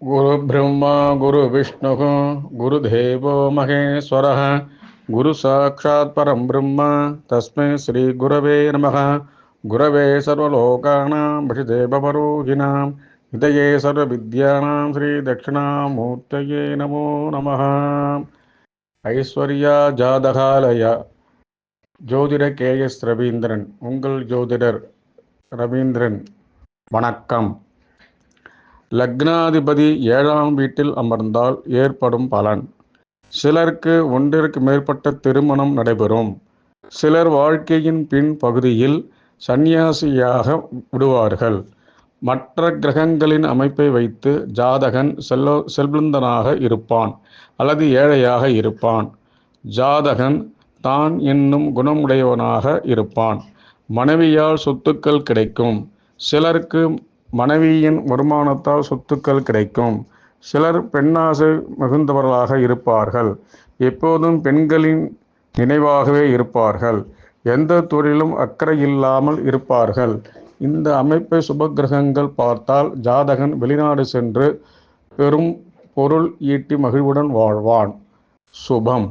गुरु ब्रह्मा गुरु विष्णु गुरुदेवो महेश्वरः गुरु साक्षात् परं ब्रह्म तस्मै श्री गुरवे नमः। गुरवे सर्वलोकानां भिषजे भवरोहिणां हृदये सर्वविद्यानां श्री दक्षिणामूर्तये नमो नमः। ஐஸ்வர்யா ஜாதகாலய ஜோதிட கேஎஸ் ரவீந்திரன், உங்கள் ஜோதிடர் ரவீந்திரன். வணக்கம். லக்னாதிபதி 7ஆம் வீட்டில் அமர்ந்தால் ஏற்படும் பலன். சிலருக்கு ஒன்றிற்கு மேற்பட்ட திருமணம் நடைபெறும். சிலர் வாழ்க்கையின் பின் பகுதியில் சந்நியாசியாக விடுவார்கள். மற்ற கிரகங்களின் அமைப்பை வைத்து ஜாதகன் செல்வந்தனாக இருப்பான் அல்லது ஏழையாக இருப்பான். ஜாதகன் தான் என்னும் குணமுடையவனாக இருப்பான். மனைவியால் சொத்துக்கள் கிடைக்கும். சிலருக்கு மனைவியின் வருமானத்தால் சொத்துக்கள் கிடைக்கும். சிலர் பெண்ணாசை மிகுந்தவர்களாக இருப்பார்கள். எப்போதும் பெண்களின் நினைவாகவே இருப்பார்கள். எந்த தொழிலும் அக்கறை இல்லாமல் இருப்பார்கள். இந்த அமைப்பை சுபகிரகங்கள் பார்த்தால் ஜாதகன் வெளிநாடு சென்று பெரும் பொருள் ஈட்டி மகிழ்வுடன் வாழ்வான். சுபம்.